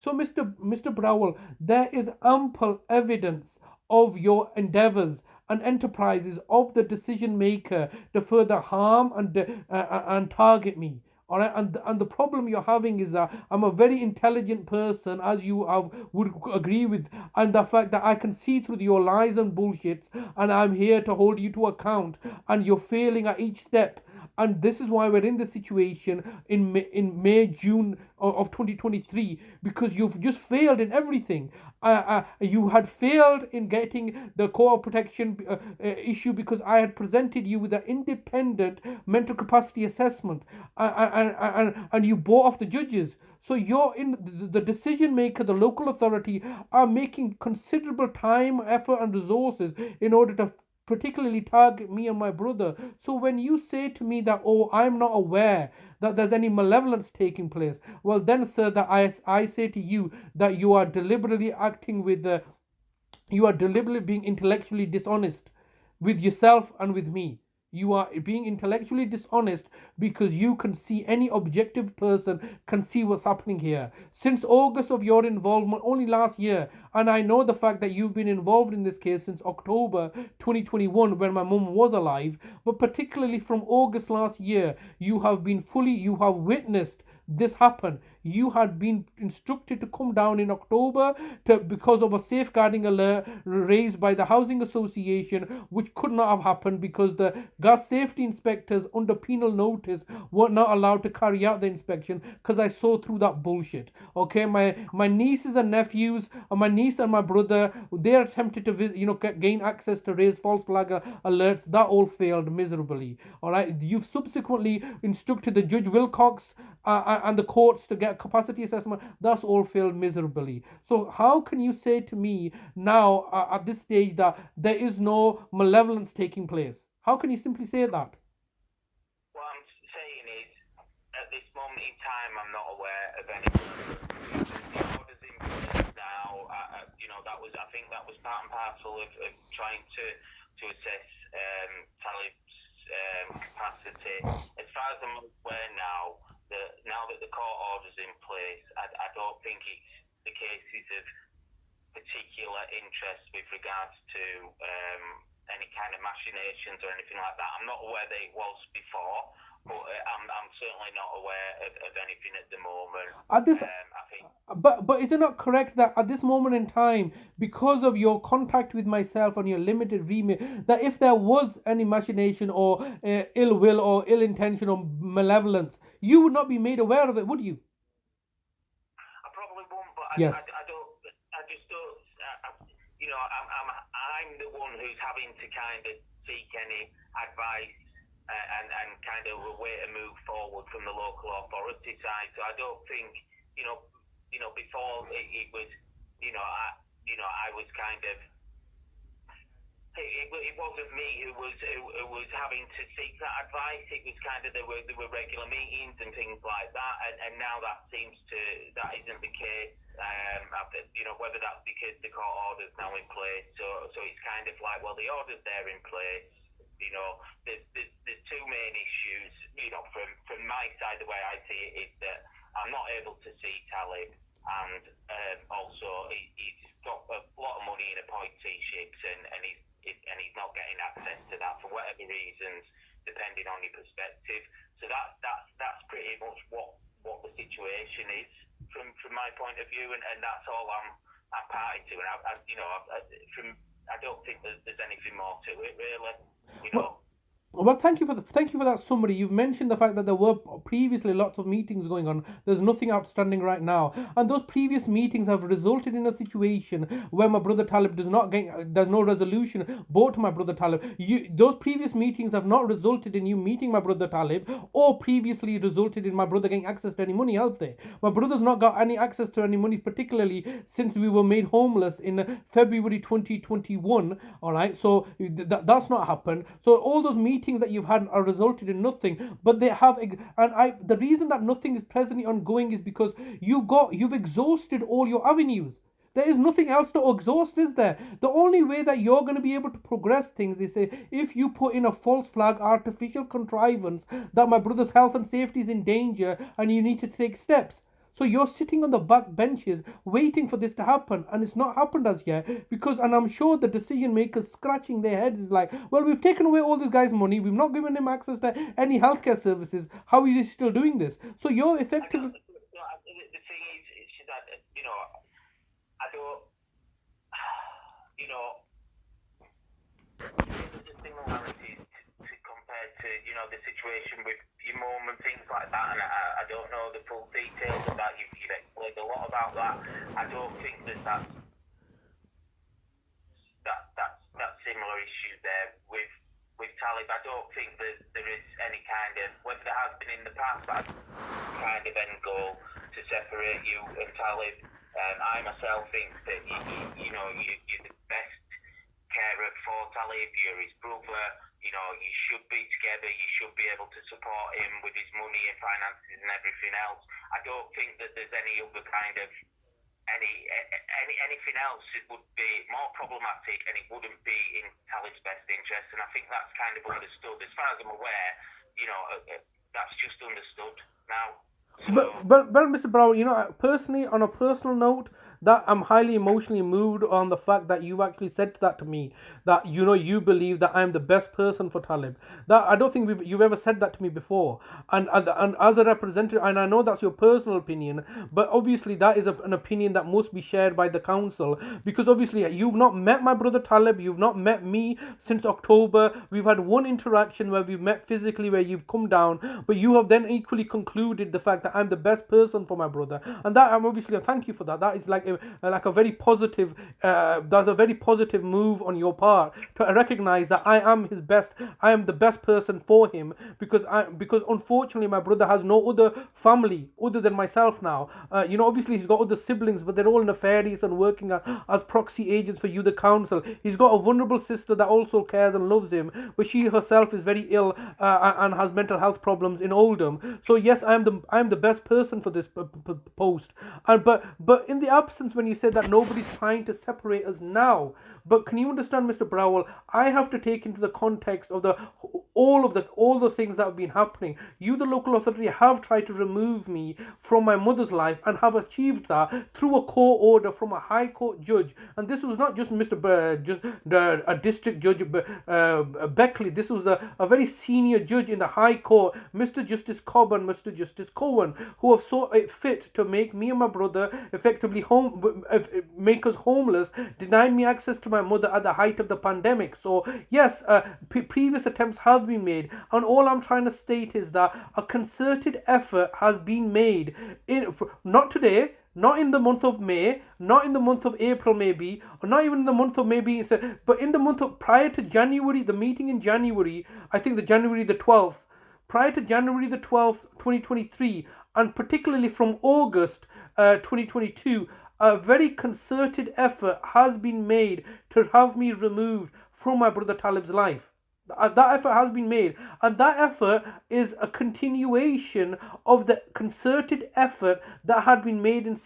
So, Mr. Browell, there is ample evidence of your endeavors and enterprises of the decision maker to further harm and target me. All right, and the problem you're having is that I'm a very intelligent person, as you would agree with, and the fact that I can see through your lies and bullshits, and I'm here to hold you to account, and you're failing at each step. And this is why we're in this situation in May, June of 2023, because you've just failed in everything. You had failed in getting the core protection issue because I had presented you with an independent mental capacity assessment, and you bought off the judges. So you're in the decision maker, the local authority, are making considerable time, effort, and resources in order to particularly target me and my brother. So when you say to me that, oh, I'm not aware that there's any malevolence taking place, well then, sir, that I say to you that you are deliberately acting with you are deliberately being intellectually dishonest with yourself and with me. You are being intellectually dishonest because you can see, any objective person can see what's happening here. Since August of your involvement, only last year, and I know the fact that you've been involved in this case since October 2021 when my mum was alive, but particularly from August last year, you have witnessed this happen. You had been instructed to come down in October because of a safeguarding alert raised by the housing association, which could not have happened because the gas safety inspectors under penal notice were not allowed to carry out the inspection, because I saw through that bullshit. Okay, my nieces and nephews, my niece and my brother, they attempted to gain access to raise false flag alerts. That all failed miserably. All right, you've subsequently instructed the Judge Wilcox and the courts to get capacity assessment. That's all failed miserably. So how can you say to me now at this stage that there is no malevolence taking place? How can you simply say that? What I'm saying is, at this moment in time, I'm not aware of any orders in place now. I think that was part and parcel of trying to assess Talib's capacity. As far as I'm aware now, now that the court order's in place, I don't think it's the cases of particular interest with regards to any kind of machinations or anything like that. I'm not aware that it was before, but I'm certainly not aware of anything at the moment. At this, I think. But is it not correct that at this moment in time, because of your contact with myself and your limited remit, that if there was any machination or ill will or ill intention or malevolence, you would not be made aware of it, would you? I probably won't, but Yes. I don't. I just don't. I'm the one who's having to kind of seek any advice and kind of a way to move forward from the local authority side. So I don't think before it was I was kind of. It wasn't me who was having to seek that advice. It was kind of there were regular meetings and things like that, and now that isn't the case. Whether that's because the court order's now in place, so it's kind of like, well, the order's there in place. There's two main issues. From my side, the way I see it is that I'm not able to see Talib, and also he's got a lot of money in appointeeships, and he's not getting access to that for whatever reasons, depending on your perspective. So that's pretty much what the situation is from my point of view, and that's all I'm party to. And I don't think there's anything more to it, really. Well, thank you for that summary. You've mentioned the fact that there were previously lots of meetings going on. There's nothing outstanding right now, and those previous meetings have resulted in a situation where my brother Talib there's no resolution brought to my brother Talib. Those previous meetings have not resulted in you meeting my brother Talib, or previously resulted in my brother getting access to any money, have they? My brother's not got any access to any money, particularly since we were made homeless in February 2021. All right, so that's not happened. So all those meetings that you've had are resulted in nothing, but they have, the reason that nothing is presently ongoing is because you've exhausted all your avenues. There is nothing else to exhaust, is there? The only way that you're going to be able to progress things is if you put in a false flag artificial contrivance that my brother's health and safety is in danger and you need to take steps. So you're sitting on the back benches waiting for this to happen, and it's not happened as yet. And I'm sure the decision makers scratching their heads is like, well, we've taken away all this guy's money, we've not given him access to any healthcare services. How is he still doing this? So you're effectively. The thing is that I don't, there's a similarity to compare to the situation with your mum and things like that, and I don't know the full details of that. You've explained a lot about that. I don't think that's similar issue there with Talib. I don't think that there is any kind of, whether there has been in the past, that kind of end goal to separate you and Talib. I myself think that you're the best carer for Talib. You're his brother. You should be together. You should be able to support him with his money and finances and everything else. I don't think that there's any other kind of anything else. It would be more problematic, and it wouldn't be in Talib's best interest. And I think that's kind of understood. As far as I'm aware, that's just understood now. But Mr. Browell, personally, on a personal note, that I'm highly emotionally moved on the fact that you've actually said that to me, that you believe that I'm the best person for Talib. That I don't think you've ever said that to me before, and as a representative, and I know that's your personal opinion, but obviously that is an opinion that must be shared by the council, because obviously you've not met my brother Talib, you've not met me since October. We've had one interaction where we've met physically, where you've come down, but you have then equally concluded the fact that I'm the best person for my brother, and that I'm obviously, thank you for that. That is like a very positive, that's a very positive move on your part to recognize that I am his best, I am the best person for him, because unfortunately my brother has no other family other than myself now. Obviously he's got other siblings, but they're all nefarious and working as proxy agents for you, the council. He's got a vulnerable sister that also cares and loves him, but she herself is very ill and has mental health problems in Oldham. So yes, I am the best person for this post. But in the absence, when you said that nobody's trying to separate us now, but can you understand, Mr. Browell, I have to take into the context of all the things that have been happening. You, the local authority, have tried to remove me from my mother's life, and have achieved that through a court order from a high court judge. And this was not just a district judge Beckley. This was a very senior judge in the high court, Mr. Justice Cobb and Mr. Justice Cohen, who have saw it fit to make me and my brother effectively make us homeless, denied me access to my mother at the height of the pandemic. So yes, previous attempts have been made, and all I'm trying to state is that a concerted effort has been made, not today, not in the month of May, not in the month of April maybe, or not even in the month of maybe, but in the month of prior to January, the meeting in January, I think January the 12th, prior to January the 12th, 2023, and particularly from August 2022, a very concerted effort has been made to have me removed from my brother Talib's life. That effort has been made, and that effort is a continuation of the concerted effort that had been made in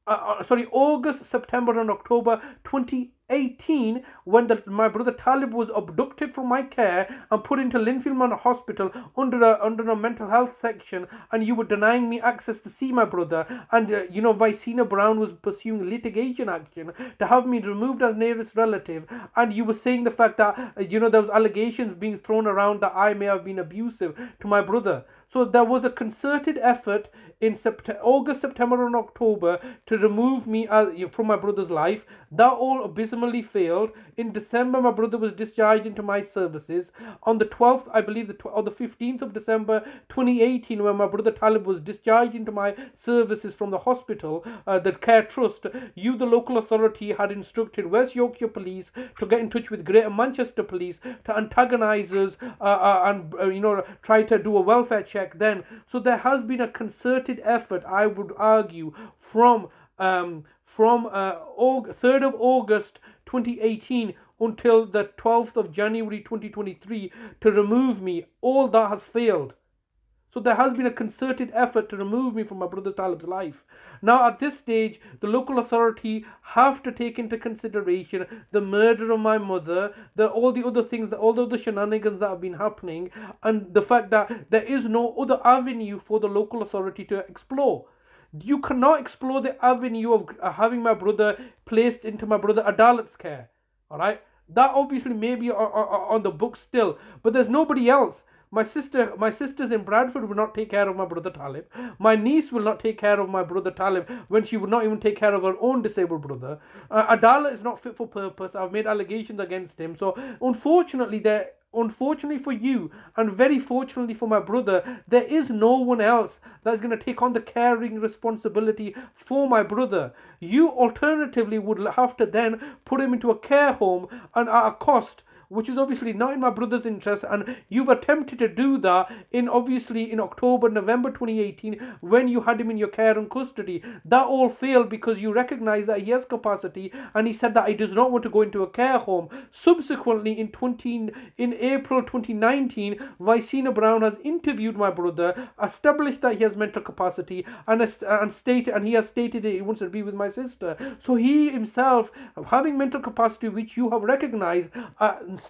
August, September, and October 2018, when my brother Talib was abducted from my care and put into Linfield Manor Hospital under a mental health section, and you were denying me access to see my brother, and Vicina Brown was pursuing litigation action to have me removed as nearest relative, and you were saying the fact that there was allegations being thrown around that I may have been abusive to my brother. So there was a concerted effort in August, September, and October to remove me from my brother's life. That all abysmally failed. In December, my brother was discharged into my services. On the 12th, I believe, or the 15th of December 2018, when my brother Talib was discharged into my services from the hospital, the Care Trust, you, the local authority, had instructed West Yorkshire Police to get in touch with Greater Manchester Police to antagonise us and try to do a welfare check then. So there has been a concerted effort, I would argue, from 3rd of August 2018 until the 12th of January 2023 to remove me. All that has failed. So there has been a concerted effort to remove me from my brother Talib's life. Now at this stage, the local authority have to take into consideration the murder of my mother, all the other things, all the other shenanigans that have been happening, and the fact that there is no other avenue for the local authority to explore. You cannot explore the avenue of having my brother placed into my brother Adalat's care. Alright? That obviously may be on the book still, but there's nobody else. My sisters in Bradford will not take care of my brother Talib. My niece will not take care of my brother Talib when she would not even take care of her own disabled brother. Adalat is not fit for purpose. I've made allegations against him. So unfortunately for you, and very fortunately for my brother, there is no one else that's going to take on the caring responsibility for my brother. You alternatively would have to then put him into a care home and at a cost which is obviously not in my brother's interest, and you've attempted to do that in October, November 2018 when you had him in your care and custody. That all failed because you recognize that he has capacity, and he said that he does not want to go into a care home. Subsequently, in April 2019, Mr Browell has interviewed my brother, established that he has mental capacity, and he has stated that he wants to be with my sister. So he himself, having mental capacity, which you have recognized,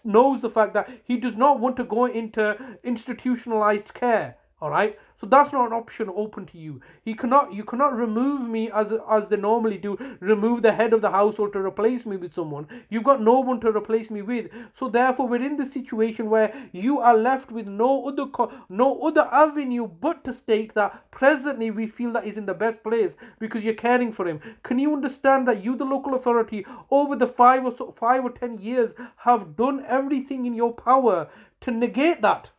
knows the fact that he does not want to go into institutionalized care. Alright? So that's not an option open to you. You cannot remove me as they normally do, remove the head of the household to replace me with someone. You've got no one to replace me with. So therefore we're in the situation where you are left with no other avenue but to state that presently we feel that he's in the best place because you're caring for him. Can you understand that you, the local authority, over the 5 or 10 years have done everything in your power to negate that?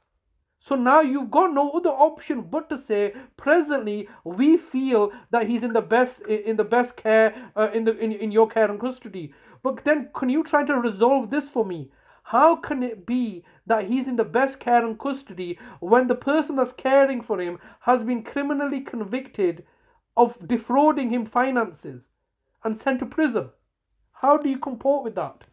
So now you've got no other option but to say, presently we feel that he's in the best care, in your care and custody. But then can you try to resolve this for me? How can it be that he's in the best care and custody when the person that's caring for him has been criminally convicted of defrauding him finances and sent to prison? How do you comport with that?